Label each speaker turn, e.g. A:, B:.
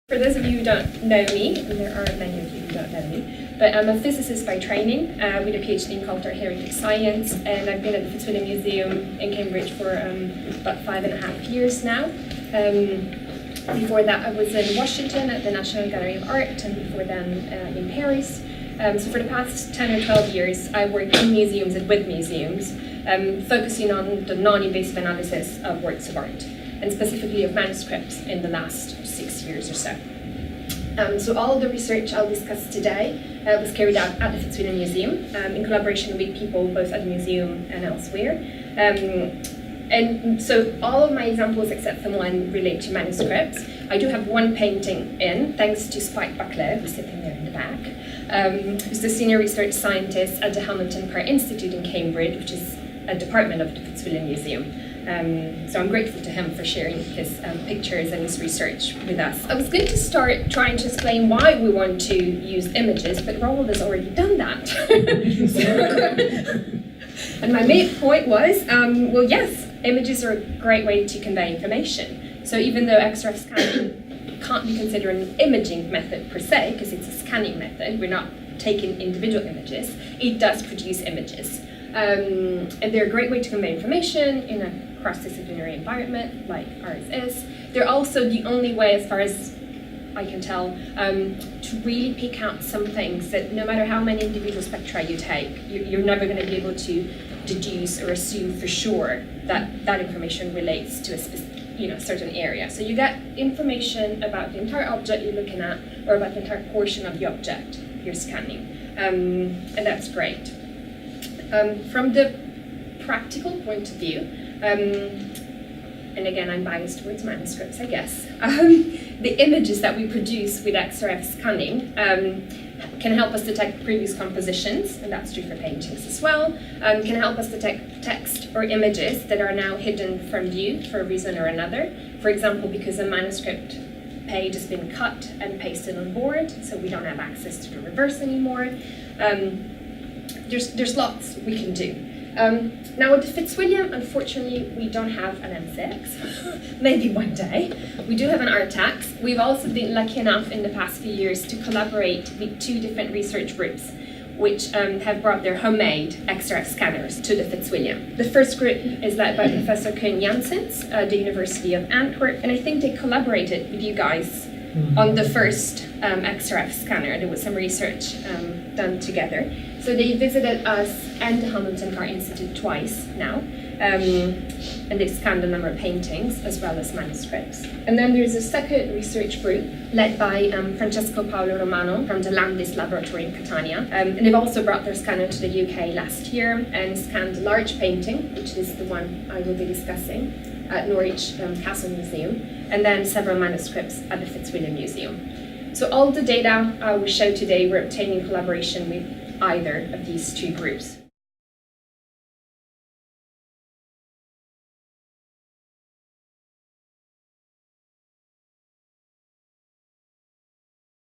A: For those of you who don't know me, and there are many of you who don't know me, but I'm a physicist by training with a PhD in cultural heritage science, and I've been at the Fitzwilliam Museum in Cambridge for about 5.5 years now. Before that I was in Washington at the National Gallery of Art, and before then in Paris. So for the past 10 or 12 years I worked in museums and with museums, focusing on the non-invasive analysis of works of art, and specifically of manuscripts in the last 6 years or so. So all of the research I'll discuss today was carried out at the Fitzwilliam Museum in collaboration with people both at the museum and elsewhere. And so all of my examples except for one relate to manuscripts. I do have one painting in, thanks to Spike Buckler, who's sitting there in the back, who's the senior research scientist at the Hamilton Park Institute in Cambridge, which is a department of the Fitzwilliam Museum. So I'm grateful to him for sharing his pictures and his research with us. I was going to start trying to explain why we want to use images, but Roald has already done that. And my main point was, well, yes, images are a great way to convey information. So even though XRF scanning can't be considered an imaging method per se, because it's a scanning method, we're not taking individual images, it does produce images. And they're a great way to convey information in a cross-disciplinary environment like ours is. They're also the only way, as far as I can tell, to really pick out some things that no matter how many individual spectra you take, you're never going to be able to deduce or assume for sure that that information relates to a certain area. So you get information about the entire object you're looking at, or about the entire portion of the object you're scanning, and that's great. From the practical point of view, and again I'm biased towards manuscripts I guess, the images that we produce with XRF scanning can help us detect previous compositions, and that's true for paintings as well, can help us detect text or images that are now hidden from view for a reason or another. For example, because a manuscript page has been cut and pasted on board, so we don't have access to the reverse anymore. There's lots we can do. Now with the Fitzwilliam, unfortunately, we don't have an M6. Maybe one day. We do have an Artax. We've also been lucky enough in the past few years to collaborate with 2 different research groups which have brought their homemade XRF scanners to the Fitzwilliam. The first group is led by Professor Koen Janssens at the University of Antwerp, and I think they collaborated with you guys on the first XRF scanner. There was some research done together. So they visited us and the Hamilton Park Institute twice now, and they've scanned a number of paintings as well as manuscripts. And then there's a second research group led by Francesco Paolo Romano from the Landis Laboratory in Catania, and they've also brought their scanner to the UK last year and scanned a large painting, which is the one I will be discussing, at Norwich Castle Museum, and then several manuscripts at the Fitzwilliam Museum. So all the data I will show today were obtained in collaboration with either of these 2 groups.